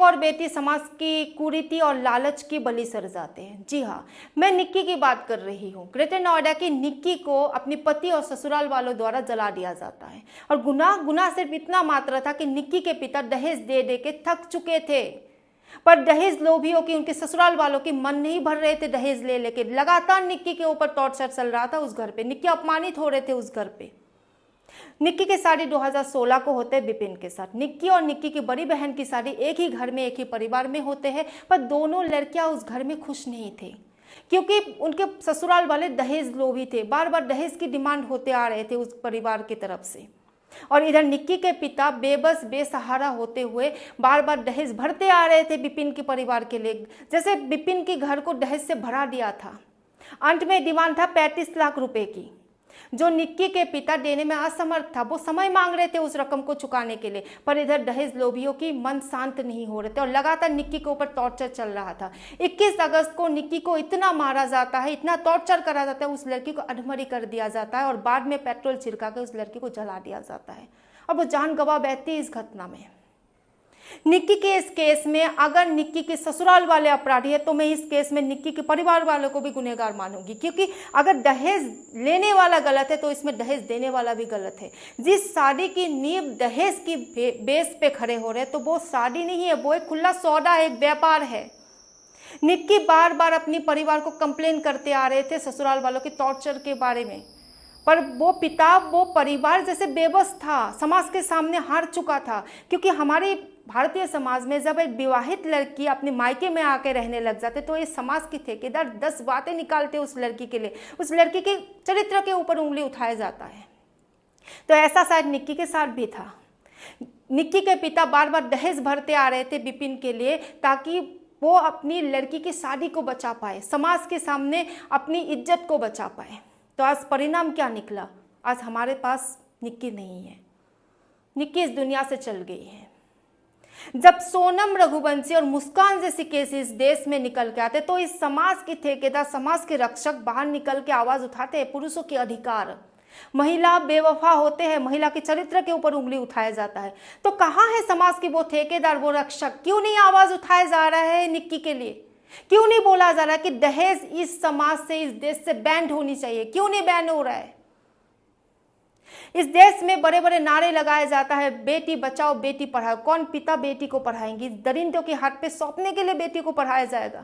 और बेटी समाज की कुरीति और लालच की बलि सर जाते हैं। जी हाँ, मैं निक्की की बात कर रही हूँ। ग्रेटर नोएडा की निक्की को अपने पति और ससुराल वालों द्वारा जला दिया जाता है। और गुनाह सिर्फ इतना मात्र था कि निक्की के पिता दहेज दे दे के थक चुके थे, पर दहेज लोभियों की, उनके ससुराल वालों की मन नहीं भर रहे थे दहेज ले लेके। लगातार निक्की के ऊपर टॉर्चर चल रहा था उस घर पे। निक्की अपमानित हो रहे थे उस घर पे। निक्की की शादी 2016 को होते है विपिन के साथ। निक्की और निक्की की बड़ी बहन की शादी एक ही घर में, एक ही परिवार में होते हैं, पर दोनों लड़कियां उस घर में खुश नहीं थे, क्योंकि उनके ससुराल वाले दहेज लोभी थे। बार बार दहेज की डिमांड होते आ रहे थे उस परिवार की तरफ से। और इधर निक्की के पिता बेबस बेसहारा होते हुए बार बार दहेज भरते आ रहे थे विपिन के परिवार के लिए, जैसे विपिन के घर को दहेज से भरा दिया था। अंत में डिमांड था 35 लाख रुपए की, जो निक्की के पिता देने में असमर्थ था। वो समय मांग रहे थे उस रकम को चुकाने के लिए, पर इधर दहेज लोभियों की मन शांत नहीं हो रहे थे और लगातार निक्की के ऊपर टॉर्चर चल रहा था। 21 अगस्त को निक्की को इतना मारा जाता है, इतना टॉर्चर करा जाता है, उस लड़की को अधमरी कर दिया जाता है और बाद में पेट्रोल छिड़का के उस लड़की को जला दिया जाता है। और वो जान गंवा बैठती है इस घटना में। निक्की के इस केस में अगर निक्की के ससुराल वाले अपराधी है, तो मैं इस केस में निक्की के परिवार वालों को भी गुनहगार मानूंगी, क्योंकि अगर दहेज लेने वाला गलत है तो इसमें दहेज देने वाला भी गलत है। जिस शादी की नींव दहेज की बेस पे खड़े हो रहे हैं, तो वो शादी नहीं है, वो एक खुला सौदा है, एक व्यापार है। निक्की बार बार अपनी परिवार को कंप्लेन करते आ रहे थे ससुराल वालों के टॉर्चर के बारे में, पर वो पिता, वो परिवार जैसे बेबस था, समाज के सामने हार चुका था। क्योंकि हमारे भारतीय समाज में जब एक विवाहित लड़की अपने मायके में आके रहने लग जाते, तो इस समाज की ठेकेदार 10 बातें निकालते उस लड़की के लिए, उस लड़की के चरित्र के ऊपर उंगली उठाया जाता है। तो ऐसा शायद निक्की के साथ भी था। निक्की के पिता बार बार दहेज भरते आ रहे थे विपिन के लिए, ताकि वो अपनी लड़की की शादी को बचा पाए, समाज के सामने अपनी इज्जत को बचा पाए। तो आज परिणाम क्या निकला? आज हमारे पास निक्की नहीं है, निक्की इस दुनिया से चल गई है। जब सोनम रघुवंशी और मुस्कान जैसी केसेस देश में निकल के आते, तो इस समाज की ठेकेदार, समाज के रक्षक बाहर निकल के आवाज उठाते हैं पुरुषों के अधिकार। महिला बेवफा होते हैं, महिला के चरित्र के ऊपर उंगली उठाया जाता है। तो कहाँ है समाज की वो ठेकेदार, वो रक्षक? क्यों नहीं आवाज उठाया जा रहा है निक्की के लिए? क्यों नहीं बोला जा रहा है कि दहेज इस समाज से, इस देश से बैन होनी चाहिए? क्यों नहीं बैन हो रहा है? इस देश में बड़े बड़े नारे लगाया जाता है, बेटी बचाओ बेटी पढ़ाओ। कौन पिता बेटी को पढ़ाएंगे? दरिंदों के हाथ पे सौंपने के लिए बेटी को पढ़ाया जाएगा?